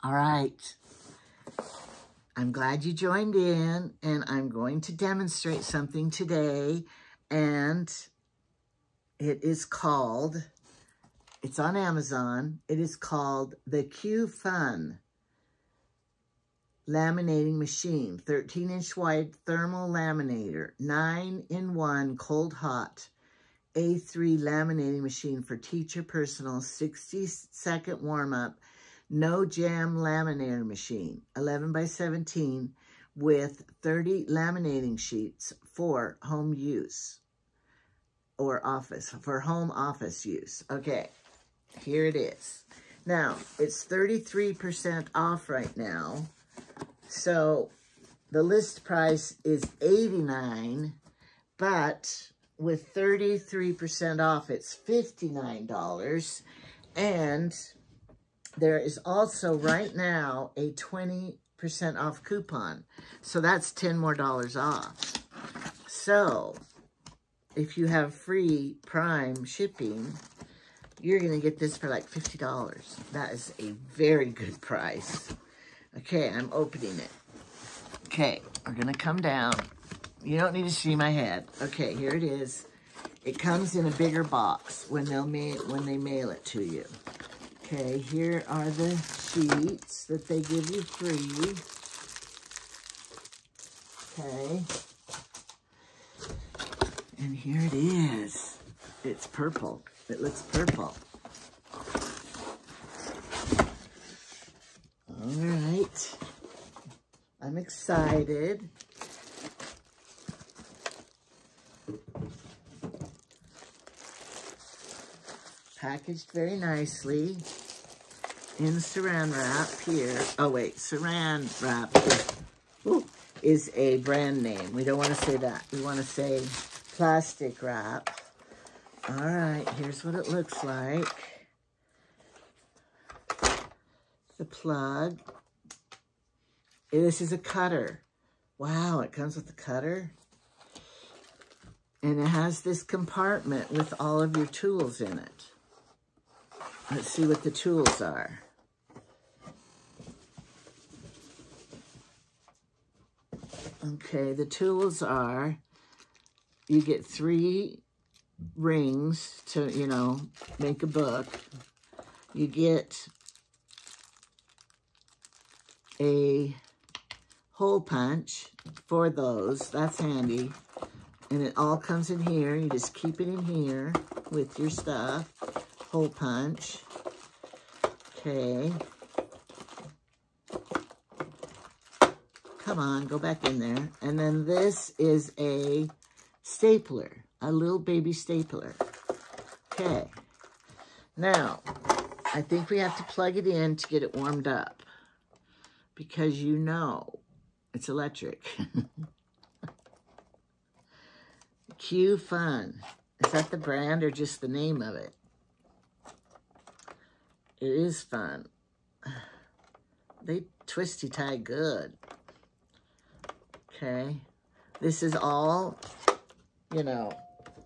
All right. I'm glad you joined in, and I'm going to demonstrate something today, and it is called, it's on Amazon, it is called the QFUN laminating machine, 13-inch wide thermal laminator, 9-in-1 cold hot A3 laminating machine for teacher personal, 60-second warm-up, no jam laminator machine, 11 by 17 with 30 laminating sheets for home use or office, for home office use. Okay, here it is. Now, it's 33% off right now. So the list price is $89, but with 33% off, it's $59. And there is also right now a 20% off coupon. So that's $10 more off. So if you have free Prime shipping, you're going to get this for like $50. That is a very good price. Okay, I'm opening it. Okay, we're going to come down. You don't need to see my head. Okay, here it is. It comes in a bigger box when they mail it to you. Okay, here are the sheets that they give you free. Okay. And here it is. It's purple. It looks purple. All right. I'm excited. Packaged very nicely in saran wrap here. Oh wait, saran wrap is a brand name. We don't want to say that. We want to say plastic wrap. All right, here's what it looks like. The plug. This is a cutter. Wow, it comes with a cutter. And it has this compartment with all of your tools in it. Let's see what the tools are. Okay, the tools are, you get 3 rings to, you know, make a book. You get a hole punch for those. That's handy. And it all comes in here. You just keep it in here with your stuff. Hole punch. Okay. Come on, go back in there. And then this is a stapler, a little baby stapler. Okay. Now, I think we have to plug it in to get it warmed up because you know it's electric. QFUN. Is that the brand or just the name of it? It is fun. They twisty tie good. Okay. This is all, you know,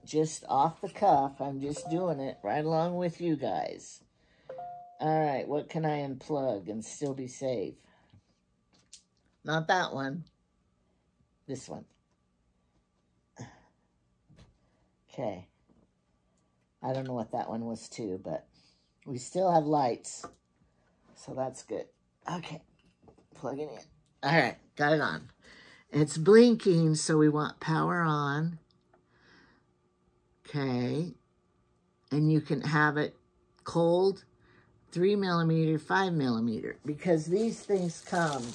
just off the cuff. I'm just doing it right along with you guys. All right. What can I unplug and still be safe? Not that one. This one. Okay. I don't know what that one was too, but we still have lights, so that's good. Okay, plug it in. All right, got it on. It's blinking, so we want power on. Okay, and you can have it cold, 3mm, 5mm, because these things come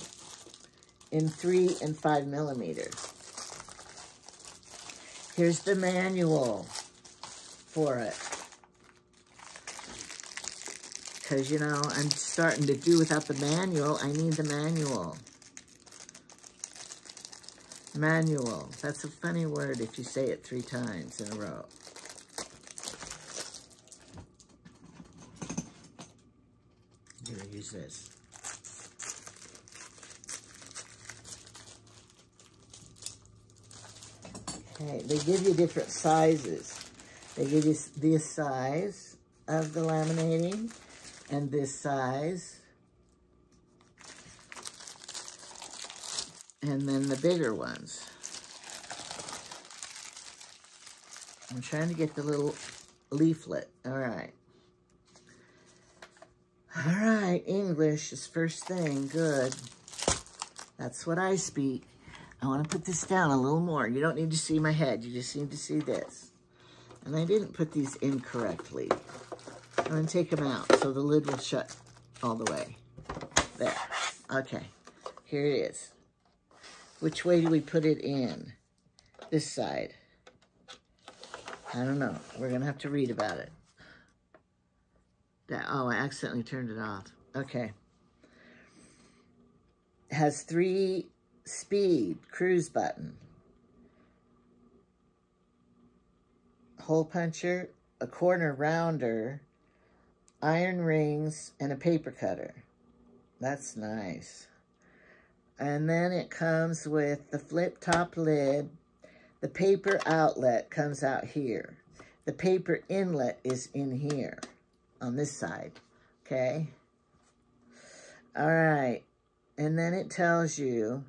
in 3 and 5mm. Here's the manual for it. Because, you know, I'm starting to do without the manual. I need the manual. Manual. That's a funny word if you say it 3 times in a row. I'm going to use this. Okay, they give you different sizes. They give you this size of the laminating and this size and then the bigger ones. I'm trying to get the little leaflet. All right. All right, English is first thing. Good. That's what I speak. I want to put this down a little more. You don't need to see my head. You just need to see this. And I didn't put these in correctly. I'm going to take them out so the lid will shut all the way. There. Okay. Here it is. Which way do we put it in? This side. I don't know. We're going to have to read about it. Oh, I accidentally turned it off. Okay. It has 3 speed cruise button. Hole puncher, a corner rounder, iron rings, and a paper cutter. That's nice. And then it comes with the flip top lid. The paper outlet comes out here. The paper inlet is in here on this side, okay? All right, and then it tells you,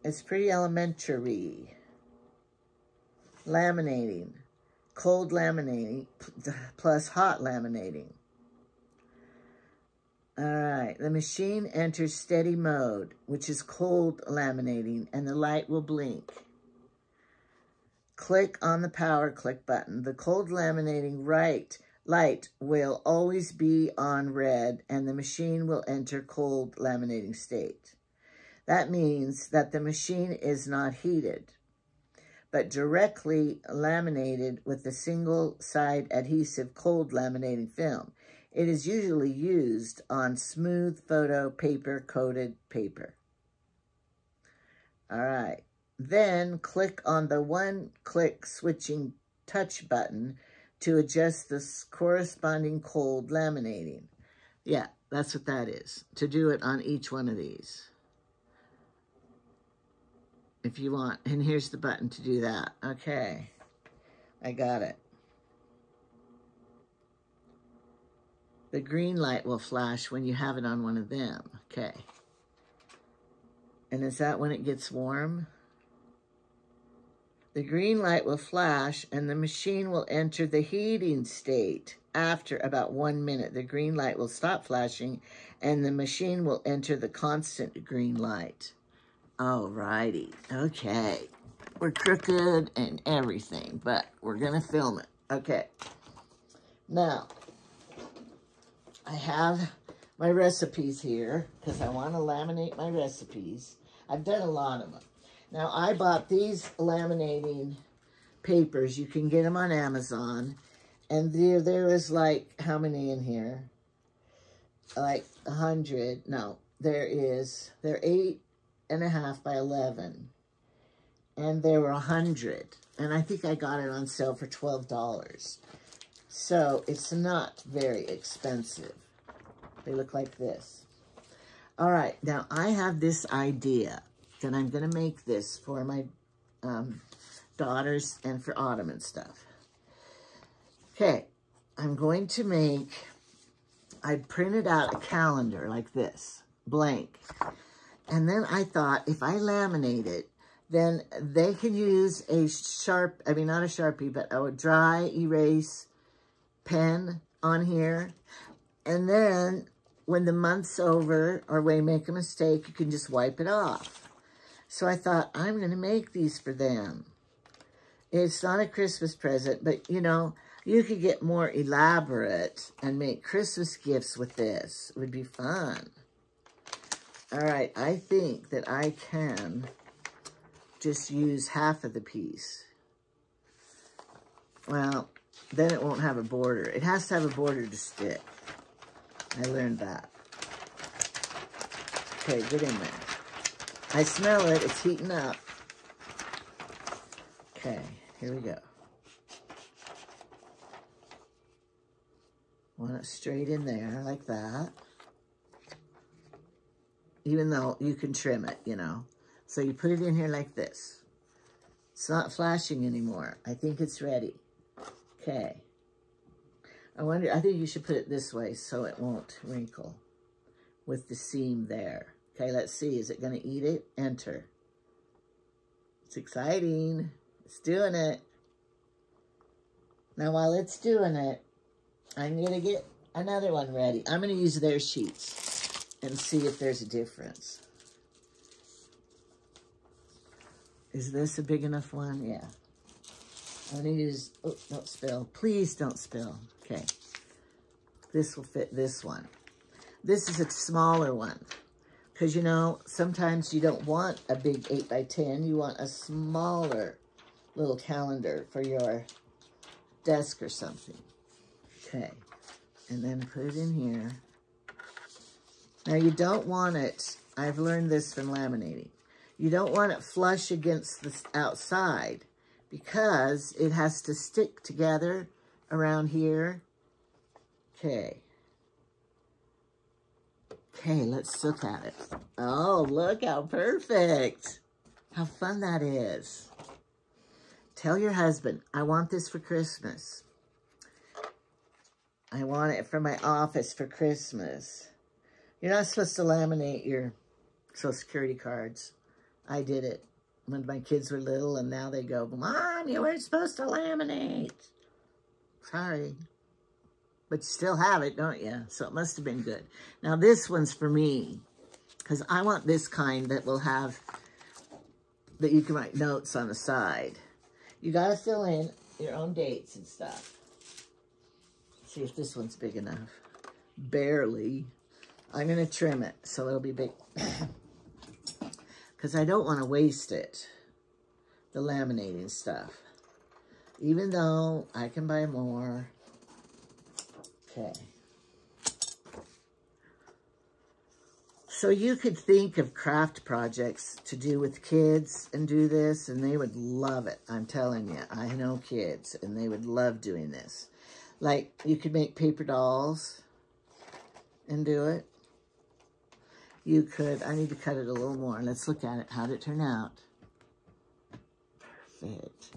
it's pretty elementary. Laminating, cold laminating plus hot laminating. All right, the machine enters steady mode, which is cold laminating, and the light will blink. Click on the power click button. The cold laminating light will always be on red, and the machine will enter cold laminating state. That means that the machine is not heated, but directly laminated with the single-side adhesive cold laminating film. It is usually used on smooth photo paper coated paper. All right. Then click on the one-click switching touch button to adjust the corresponding cold laminating. Yeah, that's what that is, to do it on each one of these. If you want, and here's the button to do that. Okay, I got it. The green light will flash when you have it on one of them. Okay. And is that when it gets warm? The green light will flash and the machine will enter the heating state. After about 1 minute, the green light will stop flashing and the machine will enter the constant green light. Alrighty, okay. We're crooked and everything, but we're gonna film it. Okay. Now, I have my recipes here because I want to laminate my recipes. I've done a lot of them. Now, I bought these laminating papers. You can get them on Amazon. And there is like, how many in here? Like 100. No, they're 8.5 by 11. And there were 100. And I think I got it on sale for $12. So it's not very expensive. They look like this. All right, now I have this idea that I'm going to make this for my daughters and for Autumn and stuff. Okay, I'm going to make, I printed out a calendar like this, blank. And then I thought if I laminate it, then they can use a not a Sharpie, but a dry erase pen on here. And then when the month's over or when you make a mistake, you can just wipe it off. So I thought, I'm going to make these for them. It's not a Christmas present, but, you know, you could get more elaborate and make Christmas gifts with this. It would be fun. All right, I think that I can just use half of the piece. Well, then it won't have a border. It has to have a border to stick. I learned that. Okay, get in there. I smell it. It's heating up. Okay, here we go. Want it straight in there like that. Even though you can trim it, you know. So you put it in here like this. It's not flashing anymore. I think it's ready. Okay. I think you should put it this way so it won't wrinkle with the seam there. Okay, let's see. Is it going to eat it? Enter. It's exciting. It's doing it. Now, while it's doing it, I'm going to get another one ready. I'm going to use their sheets and see if there's a difference. Is this a big enough one? Yeah. I'm going to use, oh, don't spill. Please don't spill. Okay. This will fit this one. This is a smaller one. Because, you know, sometimes you don't want a big 8x10. You want a smaller little calendar for your desk or something. Okay. And then put it in here. Now, you don't want it, I've learned this from laminating. You don't want it flush against the outside because it has to stick together around here. Okay. Okay, let's look at it. Oh, look how perfect. How fun that is. Tell your husband, I want this for Christmas. I want it for my office for Christmas. You're not supposed to laminate your Social Security cards. I did it when my kids were little, and now they go, Mom, you weren't supposed to laminate. Sorry. But you still have it, don't you? So it must have been good. Now, this one's for me, because I want this kind that will have, that you can write notes on the side. You got to fill in your own dates and stuff. See if this one's big enough. Barely. I'm going to trim it so it'll be big. Because I don't want to waste it, the laminating stuff. Even though I can buy more. Okay. So you could think of craft projects to do with kids and do this, and they would love it. I'm telling you, I know kids, and they would love doing this. Like, you could make paper dolls and do it. You could, I need to cut it a little more. Let's look at it. How did it turn out? Perfect.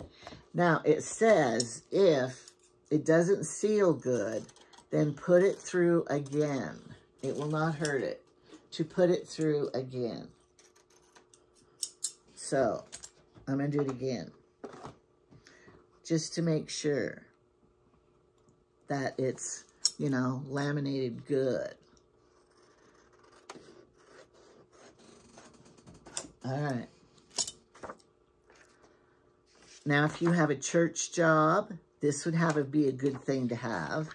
Now, it says if it doesn't seal good, then put it through again. It will not hurt it to put it through again. So, I'm going to do it again. Just to make sure that it's, you know, laminated good. All right. Now, if you have a church job, this would be a good thing to have.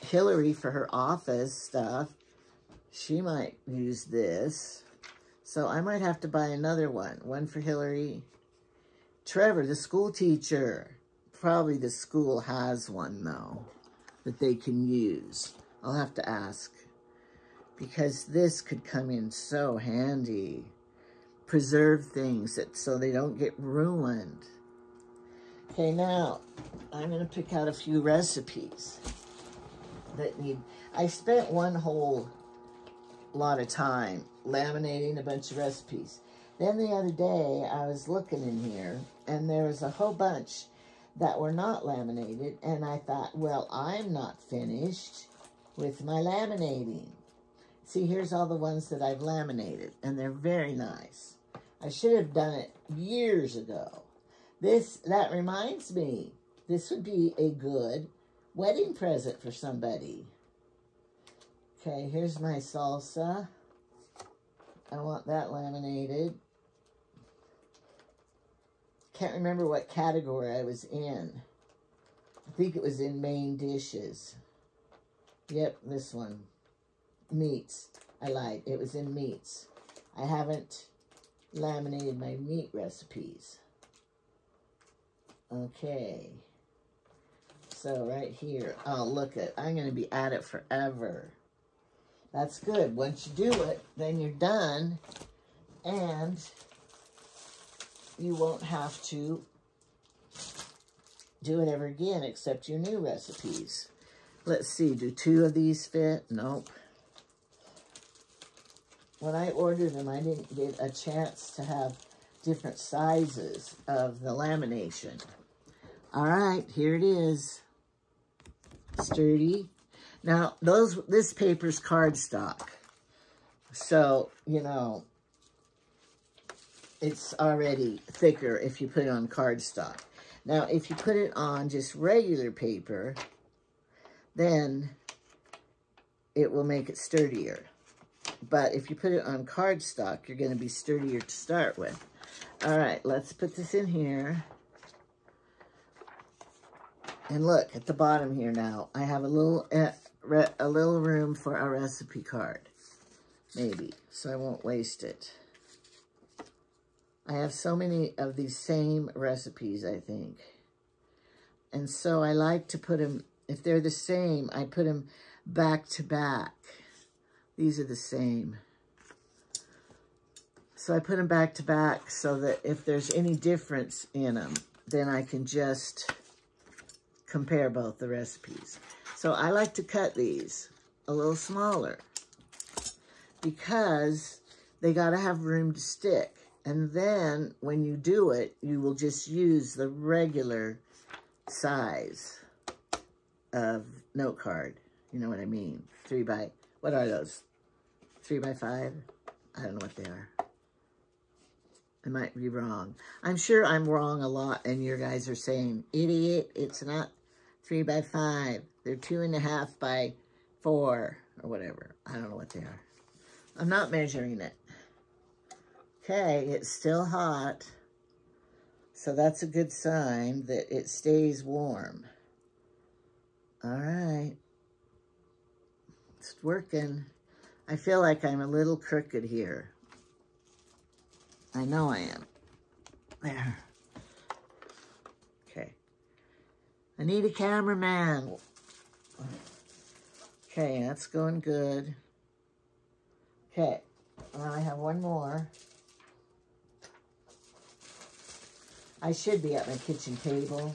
Hillary, for her office stuff, she might use this. So I might have to buy another one. One for Hillary. Trevor, the school teacher. Probably the school has one, though, that they can use. I'll have to ask. Because this could come in so handy. Preserve things so they don't get ruined. Okay, now, I'm going to pick out a few recipes that need... I spent one whole lot of time laminating a bunch of recipes. Then the other day, I was looking in here, and there was a whole bunch that were not laminated, and I thought, well, I'm not finished with my laminating. See, here's all the ones that I've laminated, and they're very nice. I should have done it years ago. That reminds me, this would be a good wedding present for somebody. Okay, here's my salsa. I want that laminated. Can't remember what category I was in. I think it was in main dishes. Yep, this one. Meats. I lied. It was in meats. I haven't laminated my meat recipes. Okay. So right here. Oh, look at, I'm going to be at it forever. That's good. Once you do it, then you're done. And you won't have to do it ever again except your new recipes. Let's see. Do 2 of these fit? Nope. When I ordered them, I didn't get a chance to have different sizes of the lamination. All right, here it is. Sturdy. Now, this paper's cardstock. So, you know, it's already thicker if you put it on cardstock. Now, if you put it on just regular paper, then it will make it sturdier. But if you put it on cardstock, you're going to be sturdier to start with. All right, let's put this in here. And look, at the bottom here now, I have a little room for a recipe card. Maybe, so I won't waste it. I have so many of these same recipes, I think. And so I like to put them, if they're the same, I put them back to back. These are the same. So I put them back to back so that if there's any difference in them, then I can just compare both the recipes. So I like to cut these a little smaller because they got to have room to stick. And then when you do it, you will just use the regular size of note card. You know what I mean? What are those? 3 by 5? I don't know what they are. I might be wrong. I'm sure I'm wrong a lot, and you guys are saying, idiot, it's not 3 by 5. They're 2.5 by 4, or whatever. I don't know what they are. I'm not measuring it. Okay, it's still hot. So that's a good sign that it stays warm. All right. It's working. I feel like I'm a little crooked here. I know I am. There. Okay. I need a cameraman. Okay, that's going good. Okay. Now I have one more. I should be at my kitchen table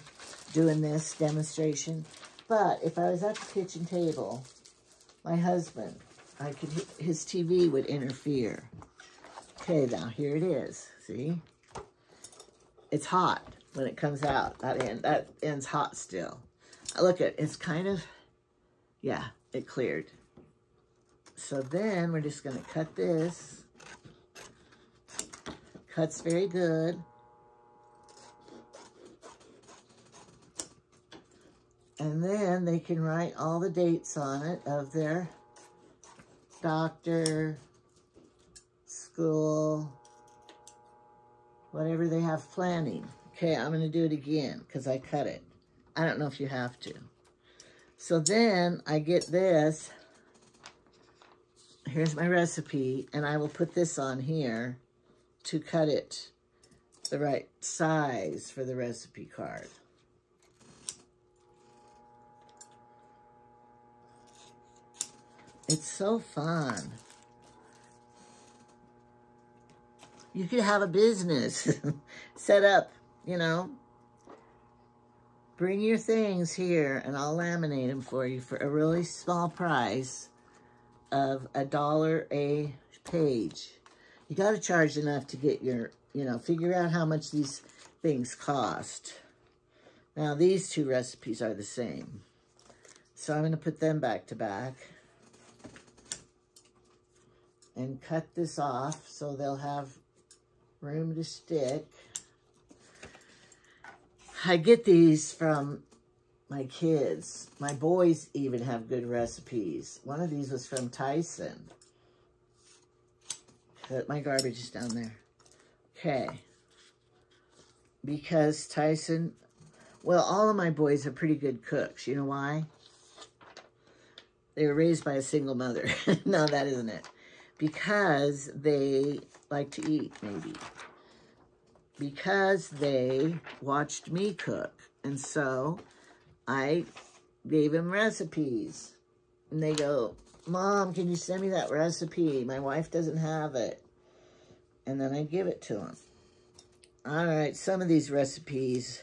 doing this demonstration. But if I was at the kitchen table, my husband, his TV would interfere. Okay, now here it is. See? It's hot when it comes out. That end's hot still. Look at it's kind of, yeah, it cleared. So then we're just going to cut this. Cuts very good. And then they can write all the dates on it of their doctor, school, whatever they have planning. Okay, I'm going to do it again because I cut it. I don't know if you have to. So then I get this. Here's my recipe, and I will put this on here to cut it the right size for the recipe card. It's so fun. You could have a business set up, you know. Bring your things here and I'll laminate them for you for a really small price of $1 a page. You got to charge enough to get your, you know, figure out how much these things cost. Now these two recipes are the same. So I'm going to put them back to back. And cut this off so they'll have room to stick. I get these from my kids. My boys even have good recipes. One of these was from Tyson. My garbage is down there. Okay. Because Tyson, well, all of my boys are pretty good cooks. You know why? They were raised by a single mother. No, that isn't it. Because they like to eat, maybe. Because they watched me cook. And so I gave them recipes. And they go, Mom, can you send me that recipe? My wife doesn't have it. And then I give it to them. All right, some of these recipes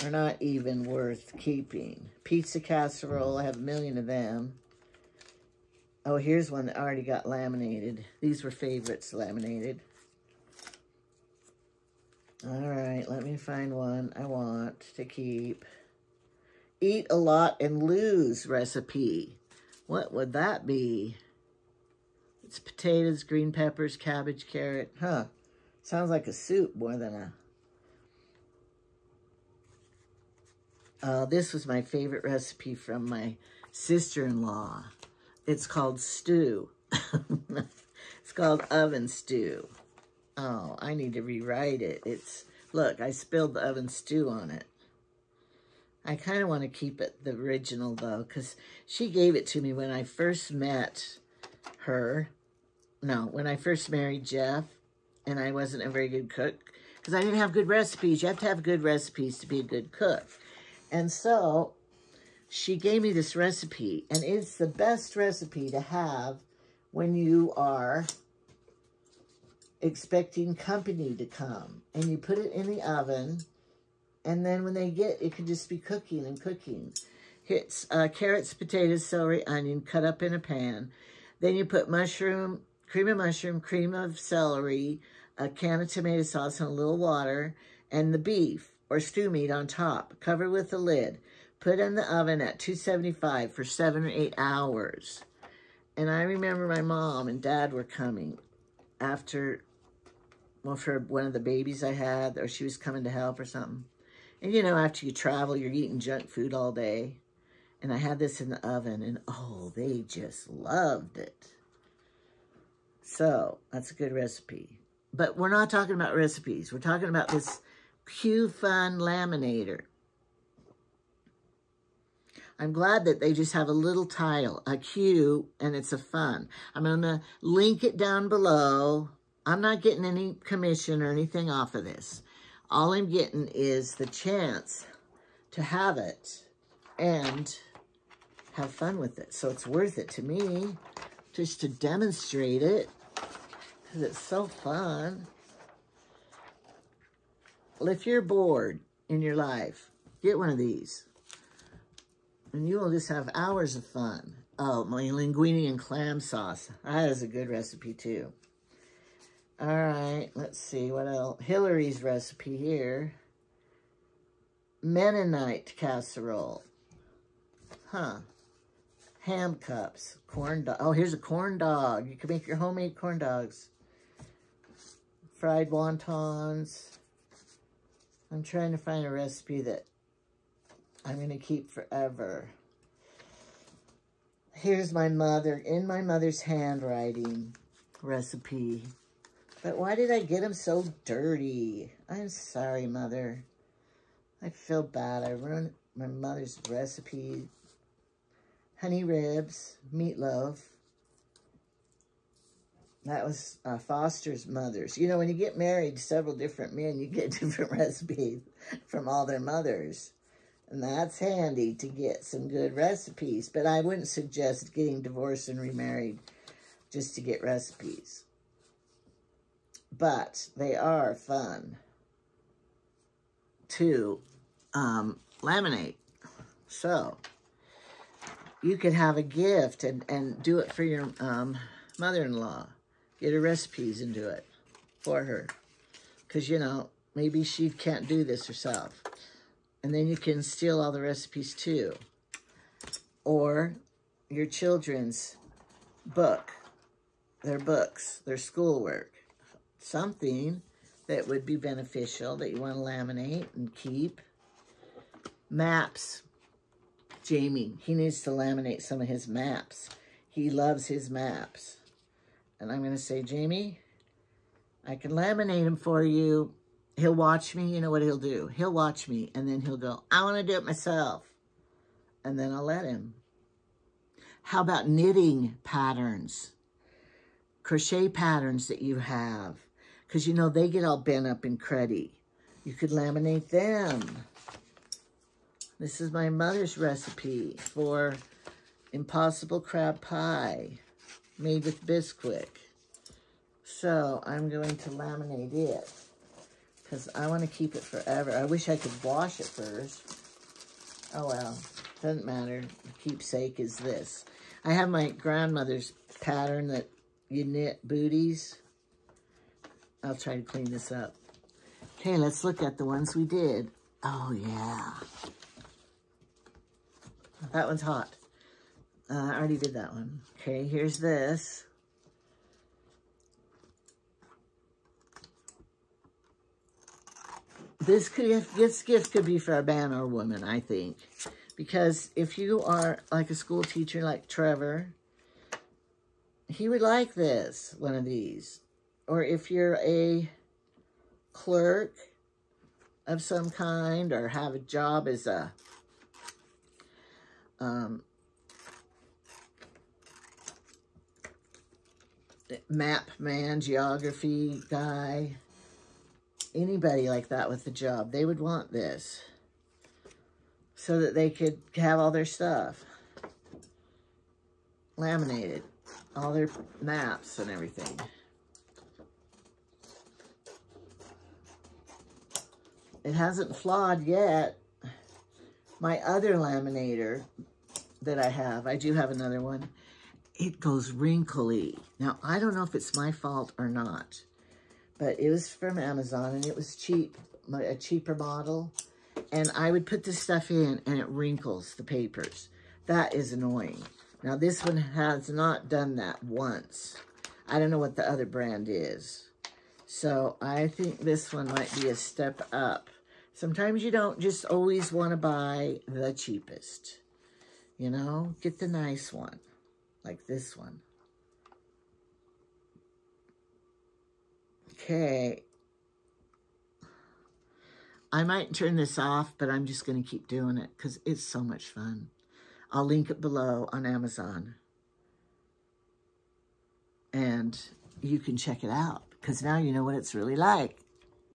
are not even worth keeping. Pizza casserole, I have a million of them. Oh, here's one that already got laminated. These were favorites laminated. All right, let me find one I want to keep. Eat a lot and lose recipe. What would that be? It's potatoes, green peppers, cabbage, carrot. Huh. Sounds like a soup more than a... This was my favorite recipe from my sister-in-law. It's called stew. It's called oven stew. Oh, I need to rewrite it. Look, I spilled the oven stew on it. I kind of want to keep it the original, though, because she gave it to me when I first met her. No, when I first married Jeff, and I wasn't a very good cook, because I didn't have good recipes. You have to have good recipes to be a good cook. And so she gave me this recipe, and it's the best recipe to have when you are expecting company to come. And you put it in the oven, and then when they get, it can just be cooking and cooking. It's carrots, potatoes, celery, onion, cut up in a pan. Then you put cream of celery, a can of tomato sauce, and a little water, and the beef or stew meat on top. Cover with a lid. Put in the oven at 275 for 7 or 8 hours. And I remember my mom and dad were coming after, well, for one of the babies I had, or she was coming to help or something. And, you know, after you travel, you're eating junk food all day. And I had this in the oven, and, oh, they just loved it. So, that's a good recipe. But we're not talking about recipes. We're talking about this QFUN laminator. I'm glad that they just have a little title, a Q, and it's a fun. I'm going to link it down below. I'm not getting any commission or anything off of this. All I'm getting is the chance to have it and have fun with it. So it's worth it to me just to demonstrate it because it's so fun. Well, if you're bored in your life, get one of these. And you will just have hours of fun. Oh, my linguine and clam sauce. That is a good recipe, too. All right, let's see what else. Hillary's recipe here. Mennonite casserole. Huh. Ham cups. Corn dog. Oh, here's a corn dog. You can make your homemade corn dogs. Fried wontons. I'm trying to find a recipe that I'm going to keep forever. Here's my mother, in my mother's handwriting recipe. But why did I get them so dirty? I'm sorry, Mother. I feel bad. I ruined my mother's recipe. Honey ribs, meatloaf. That was Foster's mother's. You know, when you get married to several different men, you get different recipes from all their mothers. And that's handy to get some good recipes. But I wouldn't suggest getting divorced and remarried just to get recipes. But they are fun to laminate. So you could have a gift and do it for your mother-in-law. Get her recipes and do it for her. Because, you know, maybe she can't do this herself. And then you can steal all the recipes too. Or your children's book, their books, their schoolwork. Something that would be beneficial that you want to laminate and keep. Maps. Jamie, he needs to laminate some of his maps. He loves his maps. And I'm going to say, Jamie, I can laminate them for you. He'll watch me. You know what he'll do? He'll watch me, and then he'll go, I want to do it myself. And then I'll let him. How about knitting patterns? Crochet patterns that you have. Because, you know, they get all bent up and cruddy. You could laminate them. This is my mother's recipe for Impossible Crab Pie made with Bisquick. So I'm going to laminate it because I want to keep it forever. I wish I could wash it first. Oh, well, doesn't matter. The keepsake is this. I have my grandmother's pattern that you knit booties. I'll try to clean this up. Okay, let's look at the ones we did. Oh, yeah. That one's hot. I already did that one. Okay, here's this. this gift could be for a man or woman, I think. Because if you are like a school teacher like Trevor, he would like this, one of these. Or if you're a clerk of some kind or have a job as a map man, geography guy, anybody like that with a job, they would want this so that they could have all their stuff laminated, all their maps and everything. It hasn't flawed yet. My other laminator that I do have another one, it goes wrinkly. Now, I don't know if it's my fault or not, but it was from Amazon and it was cheap, a cheaper model. And I would put this stuff in and it wrinkles the papers. That is annoying. Now, this one has not done that once. I don't know what the other brand is. So I think this one might be a step up. Sometimes you don't just always want to buy the cheapest. You know, get the nice one, like this one. Okay. I might turn this off, but I'm just going to keep doing it because it's so much fun. I'll link it below on Amazon. And you can check it out because now you know what it's really like.